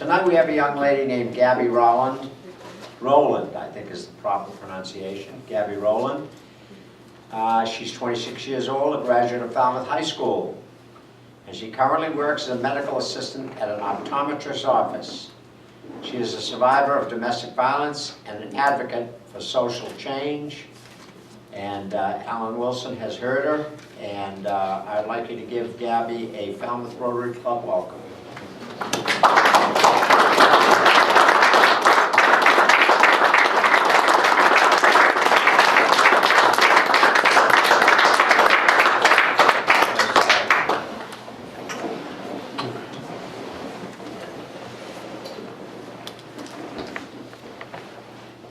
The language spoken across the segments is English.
Tonight we have a young lady named Gabbe Rowland. Rowland, I think is the proper pronunciation. Gabbe Rowland. She's 26 years old, a graduate of Falmouth High School. And she currently works as a medical assistant at an optometrist's office. She is a survivor of domestic violence and an advocate for social change. And Alan Wilson has heard her, and I'd like you to give Gabbe a Falmouth Rotary Club welcome.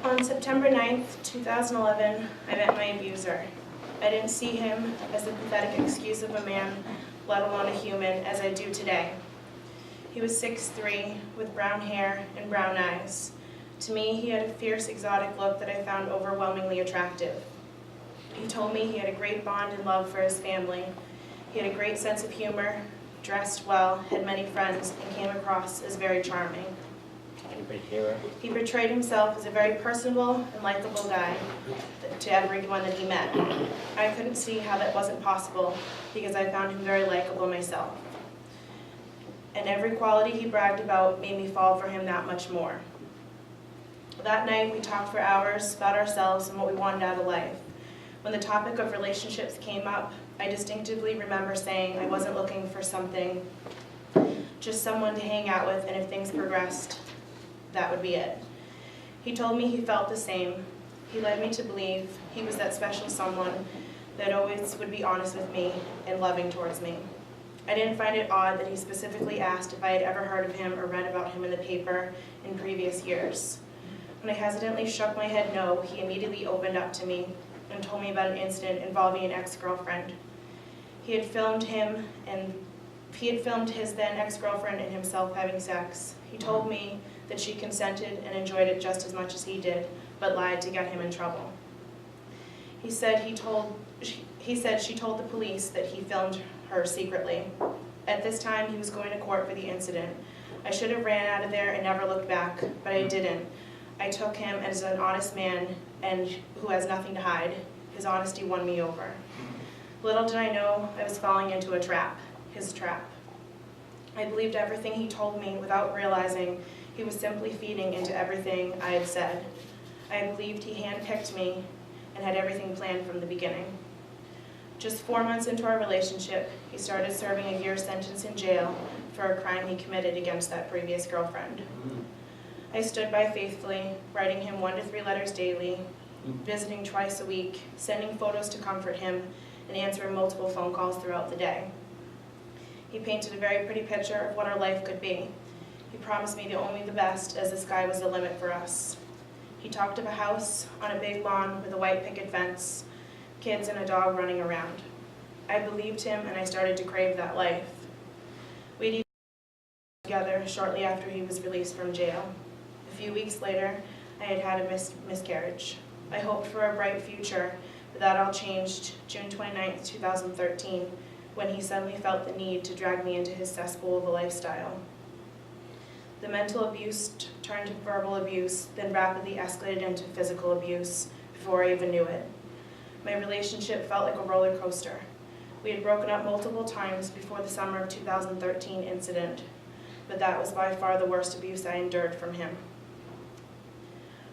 On September 9th, 2011, I met my abuser. I didn't see him as the pathetic excuse of a man, let alone a human, as I do today. He was 6'3", with brown hair and brown eyes. To me, he had a fierce, exotic look that I found overwhelmingly attractive. He told me he had a great bond and love for his family. He had a great sense of humor, dressed well, had many friends, and came across as very charming. He portrayed himself as a very personable and likable guy to everyone that he met. I couldn't see how that wasn't possible because I found him very likable myself. And every quality he bragged about made me fall for him that much more. That night we talked for hours about ourselves and what we wanted out of life. When the topic of relationships came up, I distinctively remember saying I wasn't looking for something, just someone to hang out with, and if things progressed, that would be it. He told me he felt the same. He led me to believe he was that special someone that always would be honest with me and loving towards me. I didn't find it odd that he specifically asked if I had ever heard of him or read about him in the paper in previous years. When I hesitantly shook my head no, he immediately opened up to me and told me about an incident involving an ex-girlfriend. He had filmed his then ex-girlfriend and himself having sex. He told me that she consented and enjoyed it just as much as he did, but lied to get him in trouble. He said she told the police that he filmed her secretly. At this time, he was going to court for the incident. I should have ran out of there and never looked back, but I didn't. I took him as an honest man and who has nothing to hide. His honesty won me over. Little did I know I was falling into a trap, his trap. I believed everything he told me without realizing he was simply feeding into everything I had said. I believed he handpicked me and had everything planned from the beginning. Just 4 months into our relationship, he started serving a year sentence in jail for a crime he committed against that previous girlfriend. I stood by faithfully, writing him 1 to 3 letters daily, visiting twice a week, sending photos to comfort him, and answering multiple phone calls throughout the day. He painted a very pretty picture of what our life could be. He promised me only the best, as the sky was the limit for us. He talked of a house on a big lawn with a white picket fence, kids and a dog running around. I believed him and I started to crave that life. We'd eat together shortly after he was released from jail. A few weeks later, I had had a miscarriage. I hoped for a bright future, but that all changed June 29th, 2013, when he suddenly felt the need to drag me into his cesspool of a lifestyle. The mental abuse turned to verbal abuse, then rapidly escalated into physical abuse before I even knew it. My relationship felt like a roller coaster. We had broken up multiple times before the summer of 2013 incident, but that was by far the worst abuse I endured from him.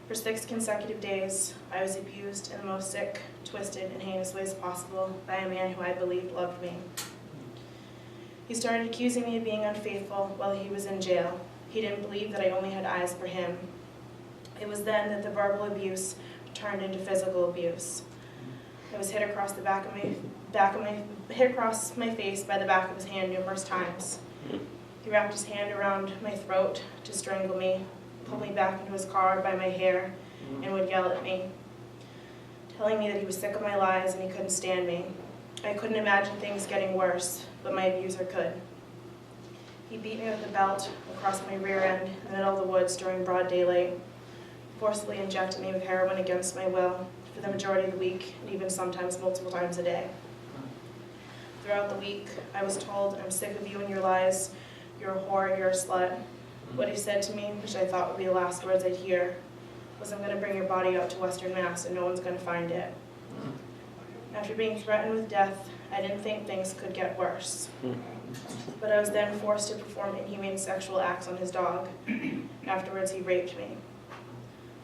For 6 consecutive days, I was abused in the most sick, twisted, and heinous ways possible by a man who I believed loved me. He started accusing me of being unfaithful while he was in jail. He didn't believe that I only had eyes for him. It was then that the verbal abuse turned into physical abuse. I was hit across my face by the back of his hand numerous times. He wrapped his hand around my throat to strangle me, pulled me back into his car by my hair, and would yell at me, telling me that he was sick of my lies and he couldn't stand me. I couldn't imagine things getting worse, but my abuser could. He beat me with a belt across my rear end in the middle of the woods during broad daylight, forcibly injected me with heroin against my will for the majority of the week, and even sometimes multiple times a day. Throughout the week, I was told, "I'm sick of you and your lies. You're a whore, you're a slut." What he said to me, which I thought would be the last words I'd hear, was, "I'm going to bring your body out to Western Mass and no one's going to find it." After being threatened with death, I didn't think things could get worse. But I was then forced to perform inhumane sexual acts on his dog. Afterwards, he raped me.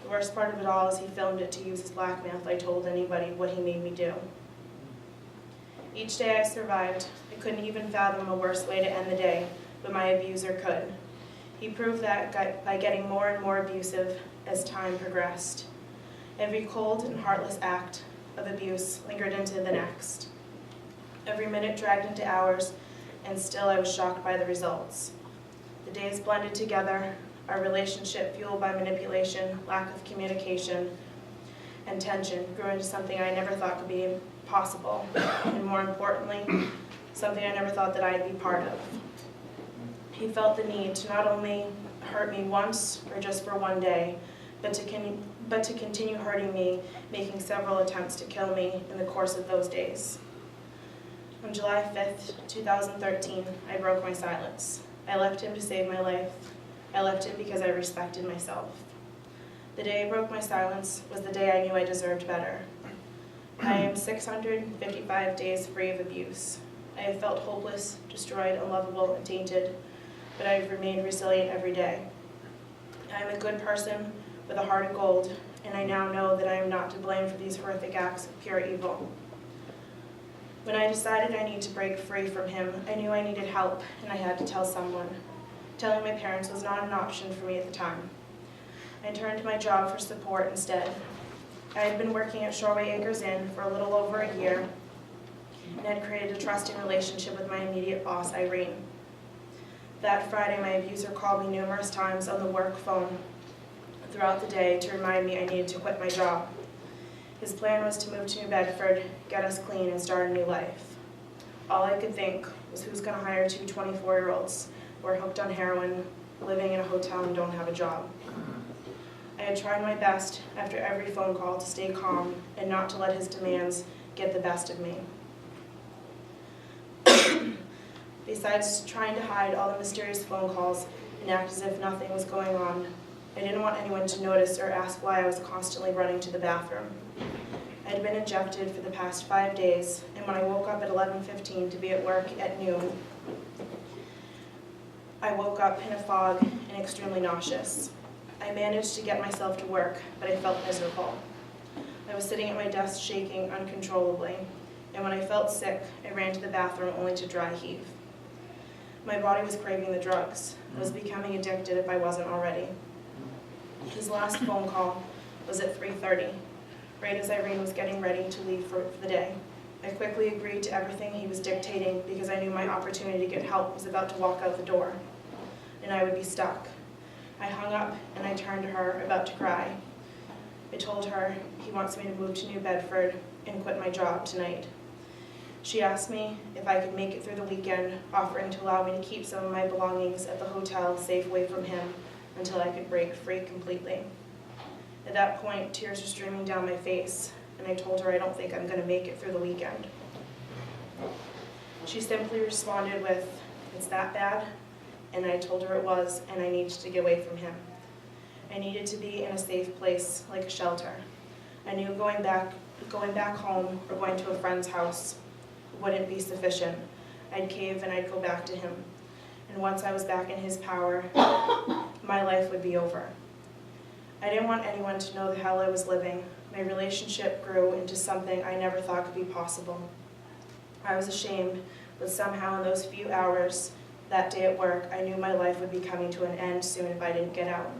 The worst part of it all is he filmed it to use as blackmail if I told anybody what he made me do. Each day I survived. I couldn't even fathom a worse way to end the day, but my abuser could. He proved that by getting more and more abusive as time progressed. Every cold and heartless act of abuse lingered into the next. Every minute dragged into hours, and still I was shocked by the results. The days blended together, our relationship fueled by manipulation, lack of communication, and tension grew into something I never thought could be possible, and more importantly, something I never thought that I'd be part of. He felt the need to not only hurt me once or just for one day, but to continue hurting me, making several attempts to kill me in the course of those days. On July 5th, 2013, I broke my silence. I left him to save my life. I left him because I respected myself. The day I broke my silence was the day I knew I deserved better. I am 655 days free of abuse. I have felt hopeless, destroyed, unlovable, and tainted, but I have remained resilient every day. I am a good person with a heart of gold, and I now know that I am not to blame for these horrific acts of pure evil. When I decided I needed to break free from him, I knew I needed help, and I had to tell someone. Telling my parents was not an option for me at the time. I turned to my job for support instead. I had been working at Shoreway Acres Inn for a little over a year, and had created a trusting relationship with my immediate boss, Irene. That Friday, my abuser called me numerous times on the work phone throughout the day to remind me I needed to quit my job. His plan was to move to New Bedford, get us clean, and start a new life. All I could think was, who's going to hire two 24-year-olds who are hooked on heroin, living in a hotel, and don't have a job? I had tried my best after every phone call to stay calm and not to let his demands get the best of me. Besides trying to hide all the mysterious phone calls and act as if nothing was going on, I didn't want anyone to notice or ask why I was constantly running to the bathroom. I had been injected for the past 5 days, and when I woke up at 11:15 to be at work at noon, I woke up in a fog and extremely nauseous. I managed to get myself to work, but I felt miserable. I was sitting at my desk shaking uncontrollably, and when I felt sick, I ran to the bathroom only to dry heave. My body was craving the drugs. I was becoming addicted if I wasn't already. His last phone call was at 3:30, right as Irene was getting ready to leave for the day. I quickly agreed to everything he was dictating because I knew my opportunity to get help was about to walk out the door, and I would be stuck. I hung up and I turned to her, about to cry. I told her he wants me to move to New Bedford and quit my job tonight. She asked me if I could make it through the weekend, offering to allow me to keep some of my belongings at the hotel safe away from him until I could break free completely. At that point, tears were streaming down my face, and I told her I don't think I'm going to make it through the weekend. She simply responded with, "It's that bad?" And I told her it was, and I needed to get away from him. I needed to be in a safe place, like a shelter. I knew going back home or going to a friend's house wouldn't be sufficient. I'd cave and I'd go back to him. And once I was back in his power, my life would be over. I didn't want anyone to know the hell I was living. My relationship grew into something I never thought could be possible. I was ashamed, but somehow in those few hours that day at work, I knew my life would be coming to an end soon if I didn't get out.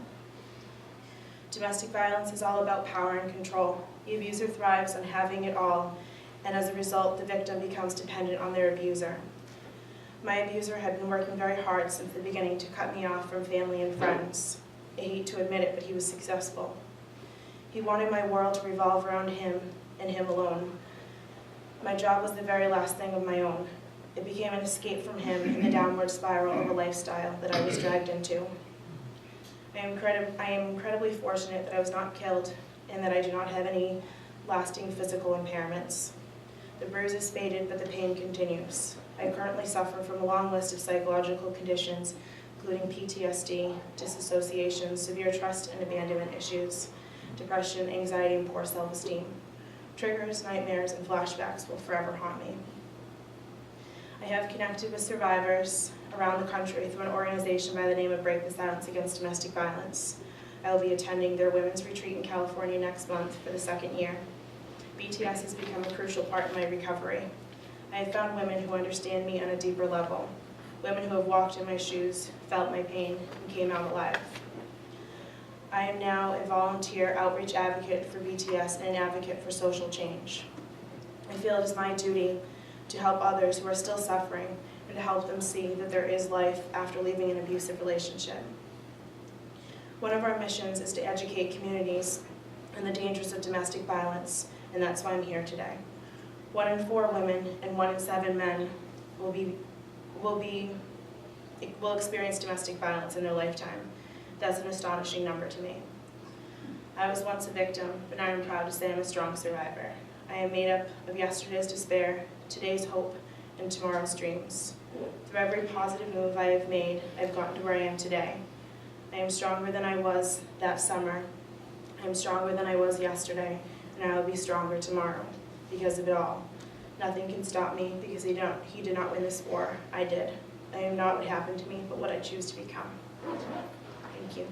Domestic violence is all about power and control. The abuser thrives on having it all, and as a result, the victim becomes dependent on their abuser. My abuser had been working very hard since the beginning to cut me off from family and friends. I hate to admit it, but he was successful. He wanted my world to revolve around him and him alone. My job was the very last thing of my own. It became an escape from him in the downward spiral of a lifestyle that I was dragged into. I am incredibly fortunate that I was not killed and that I do not have any lasting physical impairments. The bruises faded, but the pain continues. I currently suffer from a long list of psychological conditions, including PTSD, disassociation, severe trust and abandonment issues, depression, anxiety, and poor self-esteem. Triggers, nightmares, and flashbacks will forever haunt me. I have connected with survivors around the country through an organization by the name of Break the Silence Against Domestic Violence. I will be attending their women's retreat in California next month for the 2nd year. BTS has become a crucial part of my recovery. I have found women who understand me on a deeper level, women who have walked in my shoes, felt my pain, and came out alive. I am now a volunteer outreach advocate for BTS and an advocate for social change. I feel it is my duty to help others who are still suffering and to help them see that there is life after leaving an abusive relationship. One of our missions is to educate communities on the dangers of domestic violence, and that's why I'm here today. 1 in 4 women and 1 in 7 men will experience domestic violence in their lifetime. That's an astonishing number to me. I was once a victim, but now I'm proud to say I'm a strong survivor. I am made up of yesterday's despair, today's hope, and tomorrow's dreams. Through every positive move I have made, I've gotten to where I am today. I am stronger than I was that summer. I am stronger than I was yesterday, and I will be stronger tomorrow because of it all. Nothing can stop me because he did not win this war. I did. I am not what happened to me, but what I choose to become. Thank you.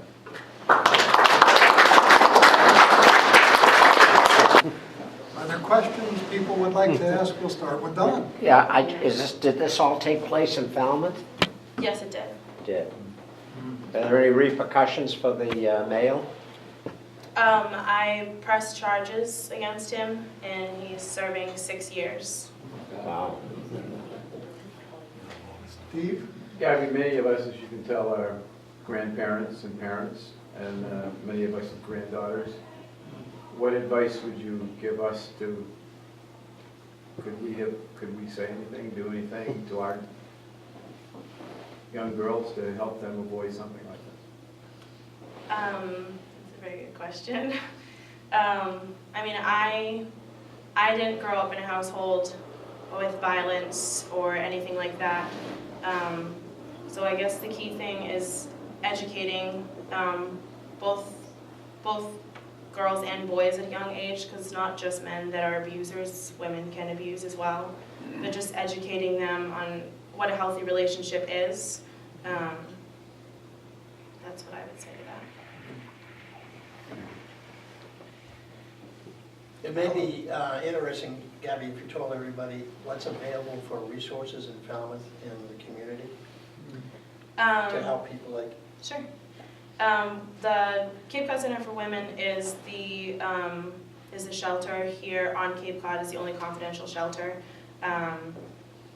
Are there questions people would like to ask? We'll start with Don. Yeah, did this all take place in Falmouth? Yes, it did. It did. Are there any repercussions for the male? I pressed charges against him, and he's serving 6 years. Wow. Steve? Gabby, many of us, as you can tell, are grandparents and parents, and many of us have granddaughters. What advice would you give us to, could we say anything, do anything to our young girls to help them avoid something like this? That's a very good question. I mean, I didn't grow up in a household with violence or anything like that. So I guess the key thing is educating both girls and boys at a young age, because it's not just men that are abusers, women can abuse as well. But just educating them on what a healthy relationship is. That's what I would say to that. It may be interesting, Gabby, if you told everybody what's available for resources in Falmouth in the community to help people like. Sure. The Cape Cod Center for Women is the shelter here on Cape Cod. Is the only confidential shelter.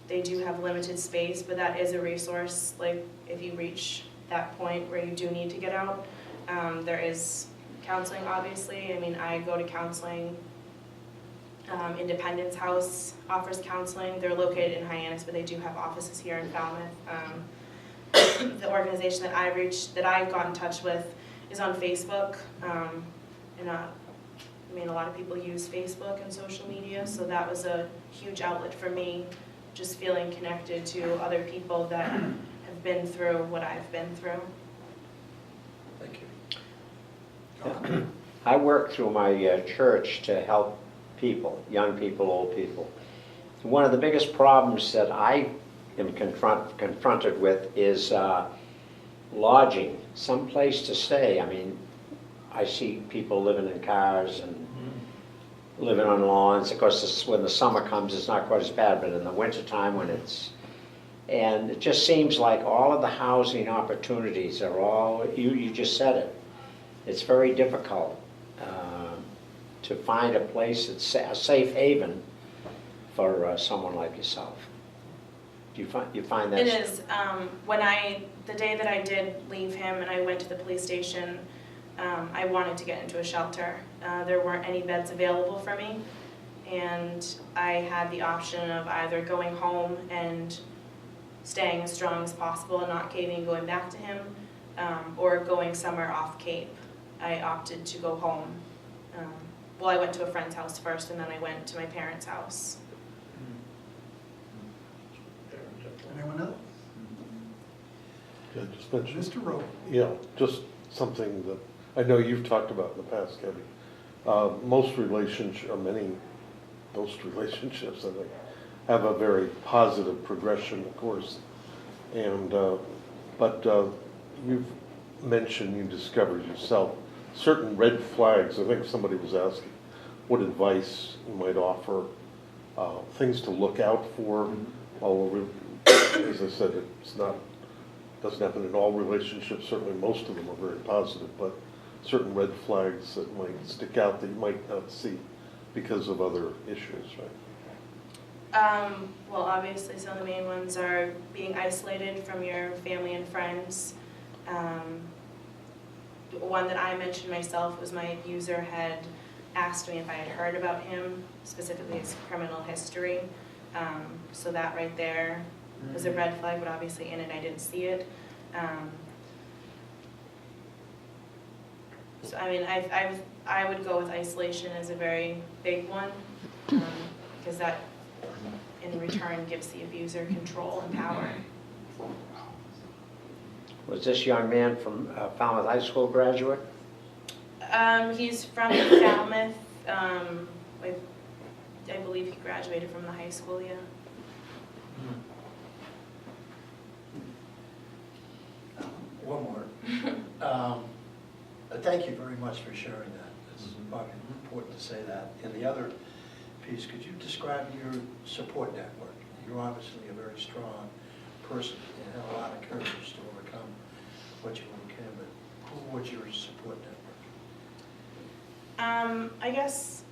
They do have limited space, but that is a resource. Like if you reach that point where you do need to get out, there is counseling. Obviously, I mean, I go to counseling. Independence House offers counseling. They're located in Hyannis, but they do have offices here in Falmouth. The organization that I got in touch with is on Facebook, and I mean, a lot of people use Facebook and social media, so that was a huge outlet for me, just feeling connected to other people that have been through what I've been through. Thank Don? I work through my church to help people, young people, old people. One of the biggest problems that I am confronted with is lodging, some place to stay. I mean, I see people living in cars and living on lawns. Of course, when the summer comes, it's not quite as bad, but in the wintertime when and it just seems like all of the housing opportunities are all, you just said it, it's very difficult to find a place that's a safe haven for someone like yourself. Do you find that? It is. The day that I did leave him and I went to the police station, I wanted to get into a shelter. There weren't any beds available for me, and I had the option of either going home and staying as strong as possible and not caving and going back to him, or going somewhere off Cape. I opted to go home. Well, I went to a friend's house first, and then I went to my parents' house. Anyone else? Yeah, just mention, Mr. Rowland. yeah, just something that I know you've talked about in the past, Gabby. Most relationships, or most relationships, I think, have a very positive progression, of course. And, but you've mentioned you discovered yourself certain red flags. I think somebody was asking what advice you might offer, things to look out for. Although, as I said, doesn't happen in all relationships. Certainly most of them are very positive, but certain red flags that might stick out that you might not see because of other issues, right? Well, obviously, some of the main ones are being isolated from your family and friends. One that I mentioned myself was my abuser had asked me if I had heard about him, specifically his criminal history. So that right there was a red flag, but obviously in it I didn't see it. So I mean, I would go with isolation as a very big one, because that in return gives the abuser control and power. Was this young man from Falmouth High School graduate? He's from Falmouth. I believe he graduated from the high school, yeah. One more. Thank you very much for sharing that. It's probably important to say that. And the other piece, could you describe your support network? You're obviously a very strong person and have a lot of courage to overcome what you overcame, but who was your support network? I guess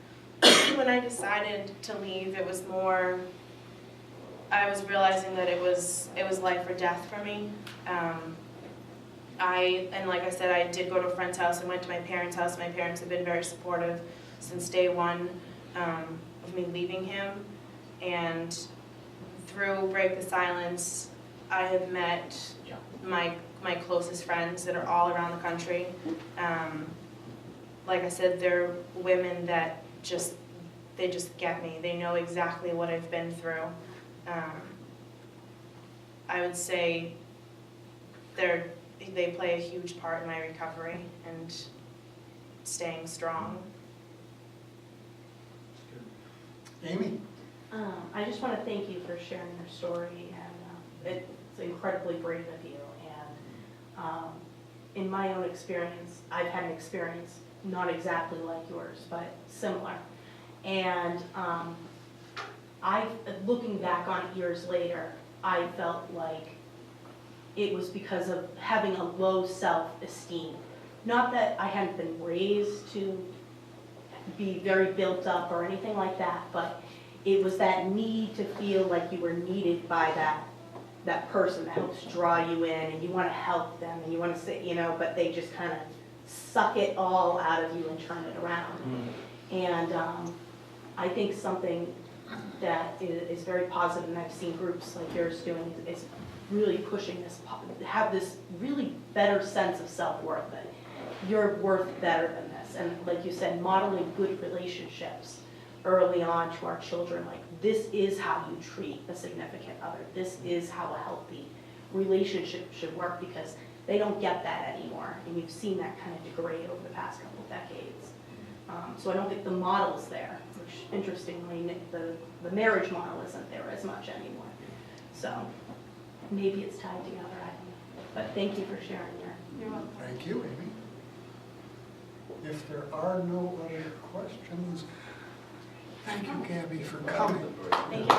when I decided to leave, it was more, I was realizing that it was life or death for me. And like I said, I did go to a friend's house and went to my parents' house. My parents have been very supportive since day one of me leaving him. And through Break the Silence, I have met my closest friends that are all around the country. Like I said, they're women that they just get me. They know exactly what I've been through. I would say they play a huge part in my recovery and staying strong. Amy? I just want to thank you for sharing your story, and it's incredibly brave of you. And in my own experience, I've had an experience not exactly like yours, but similar. And looking back on it years later, I felt like it was because of having a low self-esteem. Not that I hadn't been raised to be very built up or anything like that, but it was that need to feel like you were needed by that person that helps draw you in, and you want to help them, and you want to say, but they just kind of suck it all out of you and turn it around. And I think something that is very positive, and I've seen groups like yours doing, is really pushing this, have this really better sense of self-worth, that you're worth better than this. And like you said, modeling good relationships early on to our children, like this is how you treat a significant other. This is how a healthy relationship should work, because they don't get that anymore. And we've seen that kind of degrade over the past couple of decades. So I don't think the model's there, which interestingly, the marriage model isn't there as much anymore. So maybe it's tied together, I don't know. But thank you for sharing You're welcome. Thank you, Amy. If there are no other questions, thank you, Gabby, for coming. Thank you.